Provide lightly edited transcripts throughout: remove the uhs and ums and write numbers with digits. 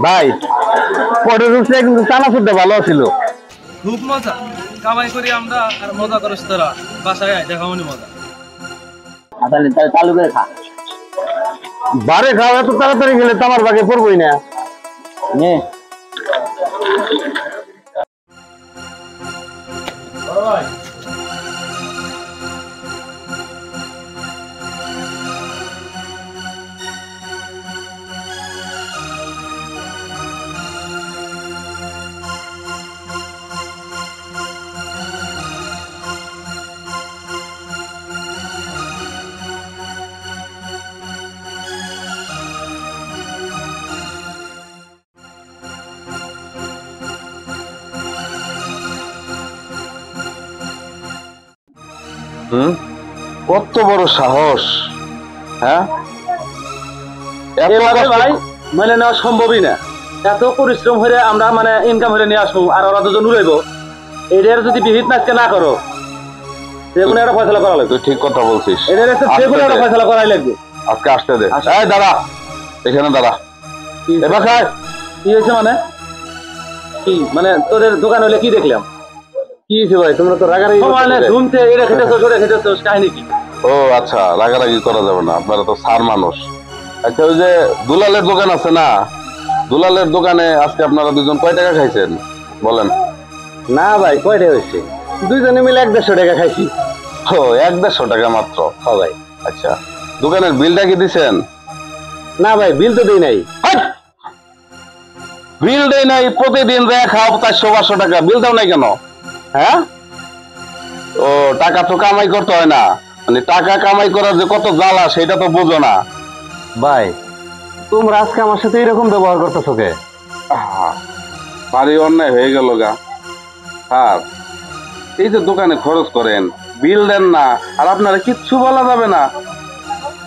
ভাই পরের রুটে কিন্তু চানাচুরটা ভালো ছিল। খুব মজা কামাই করি আমরা আর মজা করিস তোরা বাসায় আয় দেখাবনি মজা। তাহলে চালু করে খা। বারে খাও এত তাড়াতাড়ি গেলে তো আমার বাগে পড়বই না। নে কত বড় সাহস, হ্যাঁ? ভাই মেনে নেওয়া সম্ভবই না। এত পরিশ্রম হয়ে আমরা মানে ইনকাম হয়ে নিয়ে আসবো আর ওরা দুজন উড়াইব, এদের যদি বিহিত নাচকে না করো সেগুলো একটা ফয়সলা করা লাগবে। তুই ঠিক কথা বলছিস, এদের সেগুলো একটা ফয়সলা করাই লাগবে। আজকে আসতে দে। এই দাঁড়া, এখানে দাঁড়া। এবার খায় কি হয়েছে মানে? কি মানে তোদের দোকান হলে কি দেখলাম? কি হয়েছে ভাই? তোমরা তো রাগারাগি ঘুমতে এটা খেতেছো ওটা খেতেছো, কাহিনী কি? ও আচ্ছা, রাগারাগি করা যাবে না, আপনারা তো সার মানুষ। আচ্ছা ওই যে দুলালের দোকান আছে না, দুলালের দোকানে আজকে আপনারা দুজন কয় টাকা খাইছেন বলেন? না ভাই কয়টা হয়েছে? দুইজনে মিলে 150 টাকা খাইছি। ও 150 টাকা মাত্র? হ্যাঁ ভাই। আচ্ছা দোকানের বিলটা কি দিছেন? না ভাই বিল তো দেই নাই। বিল দেই নাই? প্রতিদিন যা খাও 400-500 টাকা, বিল দাও নাই কেন? হ্যাঁ? ও টাকা তো কামাই করতে হয় না, মানে টাকা কামাই করার যে কত জ্বালা সেটা তো বুঝো না। ভাই তোমরা আজকে আমার সাথে এরকম ব্যবহার করতেছো কে? ভারী অন্যায় হয়ে গেল গা। আর এই যে দোকানে খরচ করেন, বিল দেন না, আর আপনারা কিচ্ছু বলা যাবে না।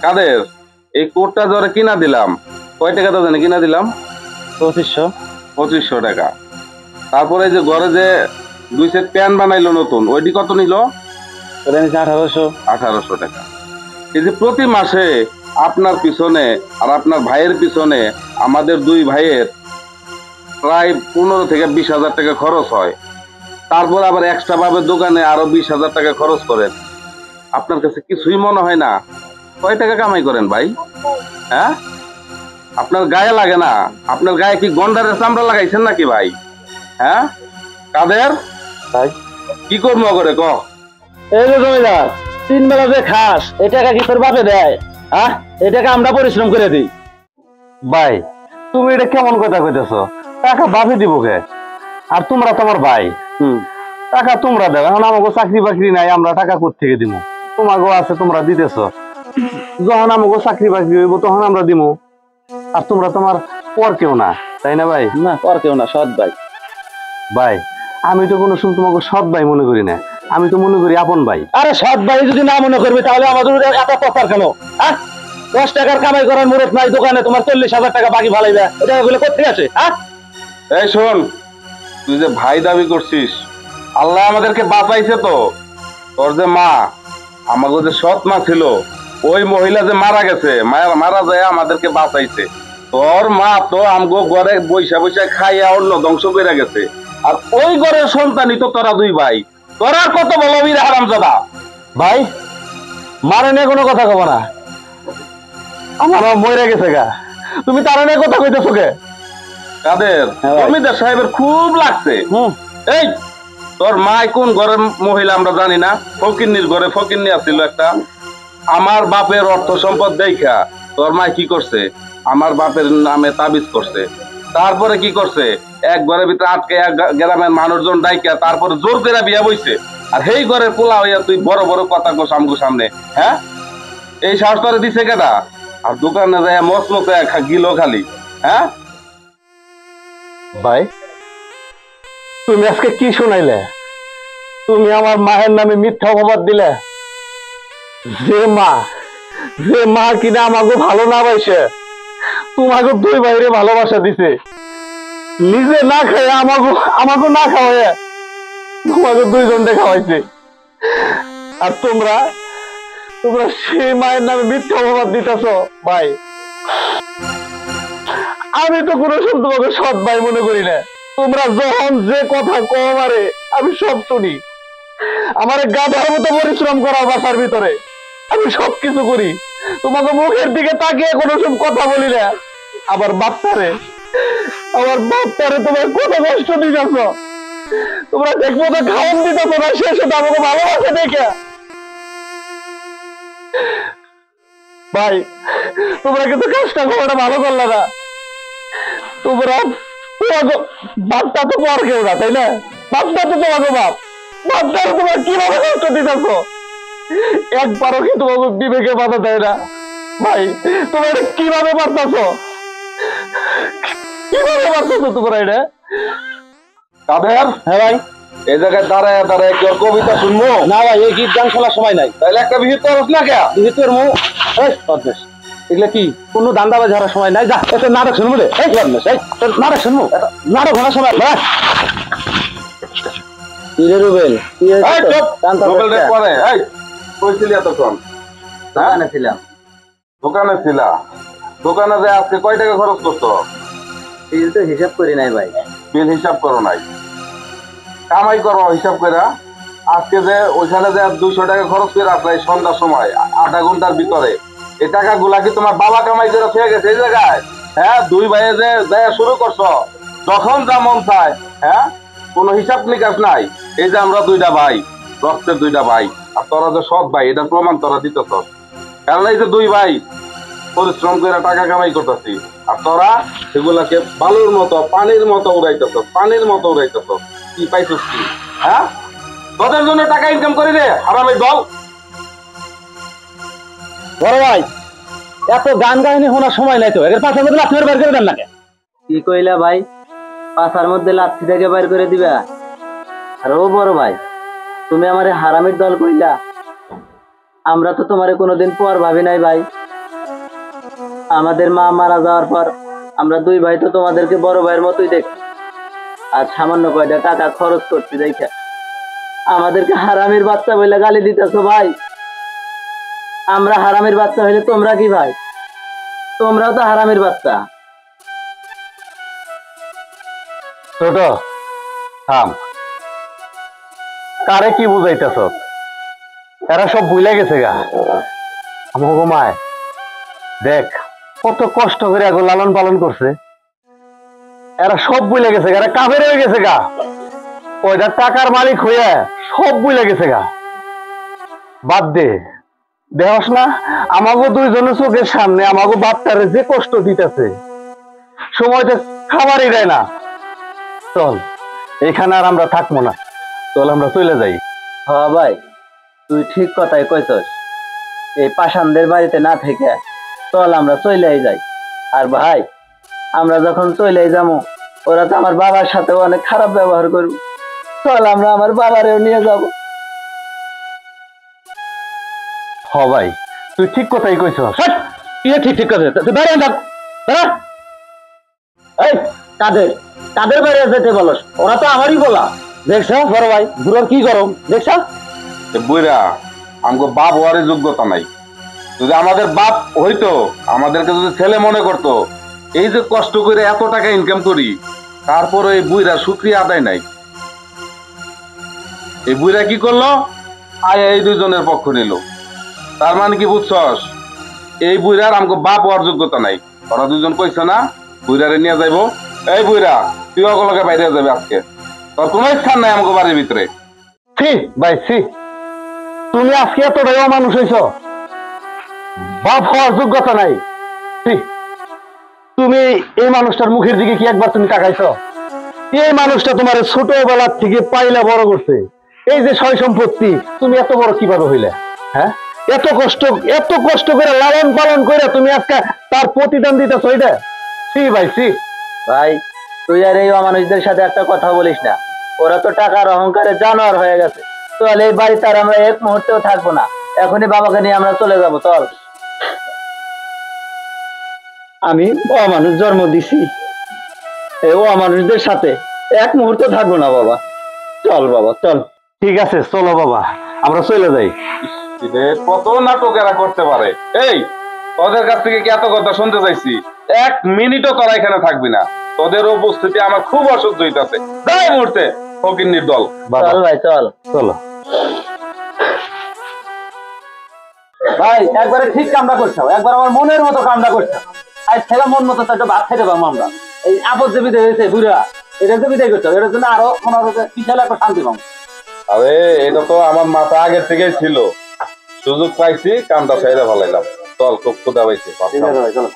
কাদের এই কোটটা ধরে কিনা দিলাম, কয় টাকা তো জানি কিনা দিলাম? 2500 টাকা। তারপরে যে ঘরে যে 2 সেট প্যান্ট বানাইলো নতুন, ওইটি কত নিল? 1800 টাকা। এই যে প্রতি মাসে আপনার পিছনে আর আপনার ভাইয়ের পিছনে আমাদের 2 ভাইয়ের প্রায় 15 থেকে 20,000 টাকা খরচ হয়। তারপর আবার এক্সট্রা ভাবে দোকানে আরো 20,000 টাকা খরচ করেন। আপনার কাছে কিছুই মনে হয় না? কয় টাকা কামাই করেন ভাই? হ্যাঁ, আপনার গায়ে লাগে না? আপনার গায়ে কি গন্ডারের চামড়া লাগাইছেন নাকি ভাই? হ্যাঁ কাদের ভাই কি করবো করে ক? এই যে জমিদার 3 বেলা যে খাস এই টাকা কি তোর বাপে দেয়? হ্যাঁ এই টাকা আমরা পরিশ্রম করে দিই। ভাই তুমি এটা কেমন কথা কইতেছো? টাকা বাপে দিব কে? আর তোমরা তোমার ভাই, টাকা তোমরা দেবে। এখন আমাকে চাকরি বাকরি নাই, আমরা টাকা কোত্থেকে দিব? তোমাকেও আছে, তোমরা দিতেছ। যখন আমাকে চাকরি বাকরি হইব তখন আমরা দিব। আর তোমরা তোমার পর কেউ না, তাই না ভাই? না পর কেউ না, সৎ ভাই। ভাই আমি তো কোনো সময় তোমাকে সৎ ভাই মনে করি না, আমি তো মনে করি আপন ভাই। আরে সৎ ভাই যদি না মনে করবে তাহলে আমাদের এত প্রচার কেন? 10 টাকার কামাই করার মুরত নাই দোকানে, তোমার 40,000 টাকা বাকি ভালাইবে, এটা গুলো করতে আসে? এই শোন, তুই যে ভাই দাবি করছিস, আল্লাহ আমাদেরকে বাঁচাইছে তো। তোর যে মা, আমাকে যে সৎ মা ছিল, ওই মহিলা যে মারা গেছে, মারা যায় আমাদেরকে বাঁচাইছে। তোর মা তো আমগো ঘরে বৈশা বৈশা খাইয়া অন্য ধ্বংস করে গেছে। আর ওই ঘরের সন্তানই তো তোরা 2 ভাই। তোরা আর কত বলবি রে হারামজাদা? ভাই মারে নিয়ে কোনো কথা কব না, আমার মরে গেছে গা, তুমি তার নিয়ে কথা কইতেছো কে? কাদের জমিদার সাহেবের খুব লাগছে। এই তোর মা কোন ঘরের মহিলা আমরা জানি না, ফকিন্নির ঘরে ফকিন্নি আছিল একটা। আমার বাপের অর্থ সম্পদ দেখা তোর মা কি করছে, আমার বাপের নামে তাবিজ করছে। তারপরে কি করছে, এক ঘরের ভিতরে আটকে গ্রামের মানুষজন ডাইকা তারপরে জোর করে বিয়া বইছে। আর সেই ঘরের পোলা হইয়া তুই বড় বড় কথা কস আমগো সামনে? হ্যাঁ, এই সাহস তোরে দিছে কেডা? আর দোকানে যায় মচমচে গিলো খালি। হ্যাঁ ভাই তুমি আজকে কি শুনাইলে? তুমি আমার মায়ের নামে মিথ্যা অপবাদ দিলে। যে মা কিনা আমাকে ভালো না বাসে, তোমাকে 2 ভাইরে ভালোবাসা দিছে, নিজে না খায় আমাকে না খাওয়ায় তোমাকে 2 জনকে খাওয়াইছে। আর তোমরা সেই মায়ের নামে মিথ্যা অপবাদ দিতেছ। ভাই আমি তো কোনো সময় তোমাকে সৎ ভাই মনে করি না। তোমরা যখন যে কথা কও আমারে আমি সব শুনি। আমার গাধার মতো পরিশ্রম করা বাসার ভিতরে, আমি সবকিছু করি, তোমাকে মুখের দিকে তাকিয়ে কোনো সময় কথা বলি না। আমার বাপটারে তোমার কত কষ্ট দিতেছ। তোমরা দেখবো তো খাওয়ান দিতেছ না, শেষে তো আমাকে ভালোবাসে দেখে। ভাই তোমরা কিন্তু কাজটা করাটা ভালো করলে না। তোমরা তোমাকে বাপটা তো পর কেউ না, তাই না? বাপটা তো তোমাকে বাপটারে তোমার কিভাবে কষ্ট দিতেছ? একবারও কি তোমাকে বিবেকে বাধা দেয় না? ভাই তোমরা এটা কিভাবে পারতেছ? কিভাবে পারতেছ তোমরা এটা? কাদের? হ্যাঁ ভাই। এই জায়গায় দাঁড়ায় দাঁড়ায় কি ওর কবিতা শুনবো? না ভাই, এই গীত গান শোনার সময় নাই। তাহলে একটা বিহিত করস না কে? বিহিতের মুখ এগুলা কি কোনো দান্দাবাজ হওয়ার সময় নাই। যা একটা নাটক শুনবো রে। এই নাটক শুনবো, নাটক শোনার সময় রুবেল এই চুপ! মোবাইল রেক করে। এই কইছিলি এতক্ষণ? দোকানে ছিলাম। দোকানে ছিলা? দোকানে যে আজকে কয় টাকা খরচ করছো? বিল তো হিসাব করি নাই ভাই। বিল হিসাব করো নাই? কামাই করো হিসাব করে। আজকে যে ওইখানে যে 200 টাকা খরচ করে আসলে সন্ধ্যার সময় 8 ঘন্টার ভিতরে, এই টাকাগুলা কি তোমার বাবা কামাই করে ফেয়ে গেছে এই জায়গায়? হ্যাঁ, দুই ভাইয়ে যে দেয়া শুরু করছো, যখন যা মন চায়, হ্যাঁ, কোনো হিসাব নিকাশ নাই। এই যে আমরা দুইটা ভাই, রক্তের দুইটা ভাই, আর তোরা যে সৎ ভাই, এটা প্রমাণ তোরা দিতেছ। কারণ এই যে দুই ভাই পরিশ্রম করে টাকা কামাই করতেছি, আর তোরা সেগুলাকে বালুর মতো পানির মতো উড়াইতেছ। কি পাইছিস কি? হ্যাঁ, তোদের জন্য টাকা ইনকাম করি রে হারামের দল। বড় ভাই এত গান গাইনি শোনার সময় নাই তো। এর পাশের মধ্যে লাথি বের করে দেন নাকি? কি কইলা ভাই? পাছার মধ্যে লাথি থেকে বাইর করে দিবা? আর ও বড় ভাই, তুমি আমারে হারামির দল কইলা? আমরা তো তোমারে কোনোদিন পর ভাবি নাই ভাই। আমাদের মা মারা যাওয়ার পর আমরা দুই ভাই তো তোমাদেরকে বড় ভাইয়ের মতোই দেখি। আর সামান্য কয়টা টাকা খরচ করছি দেখে আমাদেরকে হারামির বাচ্চা বলে গালি দিতেছো ভাই। আমরা হারামির বাচ্চা হইলে তোমরা কি ভাই? তোমরাও তো হারামির বাচ্চা। ছোট থাম, কারে কি বুঝাইতেছ? এরা সব ভুলে গেছে গা। আমাকে মায় দেখ কত কষ্ট করে এগো লালন পালন করছে। এরা সব ভুলে গেছে গা, এরা কাফের হয়ে গেছে গা। ওইটা টাকার মালিক হইয়া সব ভুলে গেছে গা। বাদ দে, দেহস না আমাকে দুইজনের চোখের সামনে আমাকে বাপটারে যে কষ্ট দিতেছে, সময়তে খাবারই দেয় না। চল এখানে আর আমরা থাকবো না, চল আমরা চলে যাই। হ্যাঁ ভাই, তুই ঠিক কথাই কইছস। এই পাষাণদের বাড়িতে না থেকে চল আমরা চলেই যাই। আর ভাই, আমরা যখন চলেই যাবো ওরা তো আমার বাবার সাথেও অনেক খারাপ ব্যবহার করবে। চল আমরা আমার বাবারেও নিয়ে যাব। হ ভাই, তুই ঠিক কথাই কইছ। ঠিক কথা। তুই বাইরে থাক। এই কাদের কাদের বাইরে যেতে বলস? ওরা তো আমারই বলা। দেখছ বড় ভাই বুড়োর কি গরম দেখছ? বুইরা আমগো বাপ হওয়ার যোগ্যতা নাই। যদি আমাদের বাপ হইতো, আমাদেরকে যদি ছেলে মনে করতো, এই যে কষ্ট করে এত টাকা ইনকাম করি, তারপরে এই বুইরা শুকরিয়া আদায় নাই। এই বুইরা কি করলো? আয় এই দুইজনের পক্ষ নিল। তার মানে কি বুঝছস? এই বুইরার আমগো বাপ হওয়ার যোগ্যতা নাই। ওরা দুজন কইছে না বুইরারে নিয়ে যাইবো। এই বুইরা তুই অগলকে বাইরে যাবে আজকে, তোর কোনো স্থান নাই আমগো বাড়ির ভিতরে। ছি ভাই ছি, তুমি আজকে এতটাই অমানুষ হইছ, বাপ হওয়ার যোগ্যতা নাই। ছি, তুমি এই মানুষটার মুখের দিকে কি একবার তুমি তাকাইছ? এই মানুষটা তোমার ছোটবেলার থেকে পাইলা বড় করছে। এই যে সয় সম্পত্তি, তুমি এত বড় কিভাবে হইলে? হ্যাঁ, এত কষ্ট করে লালন পালন করে তুমি আজকে তার প্রতিদান দিতেছ এটা? ছি ভাই ছি। ভাই, তুই আর এই অমানুষদের সাথে একটা কথা বলিস না। ওরা তো টাকার অহংকারে জানোয়ার হয়ে গেছে। চল এই বাড়িতে আর আমরা এক মুহূর্তেও থাকবো না। এখনই বাবাকে নিয়ে আমরা চলে যাবো। চল। আমি অমানুষ জন্ম দিছি, এই অমানুষদের সাথে এক মুহূর্ত থাকবো না বাবা। চল বাবা চল। ঠিক আছে চলো বাবা, আমরা চলে যাই। কত নাটক এরা করতে পারে। এই তোদের কাছ থেকে কি এত কথা শুনতে চাইছি? 1 মিনিটও তোরা এখানে থাকবি না। তোদের উপস্থিতি আমার খুব অসহ্য হইতাছে। যাই মুহূর্তে ফকিন্নির দল। বাবা চল ভাই চল। চলো। ভাই একবারে ঠিক কামটা করছাও, একবার আমার মনের মতো কামটা করছাও। আজ ছেলে মন মতো একটা ভাত খাইতে পারবো আমরা। এই আপদ যে বিদায় হয়েছে বুড়া, এটা যে বিদায় করছো, এটার জন্য আরো মনে হচ্ছে বিশাল একটা শান্তি পাবো। আরে এটা তো আমার মাথা আগে থেকেই ছিল, সুযোগ পাইছি, কামটা সাইডে ফেলাইলাম। চল, খুব ক্ষুধা পাইছি। ঠিক আছে ভাই চলো।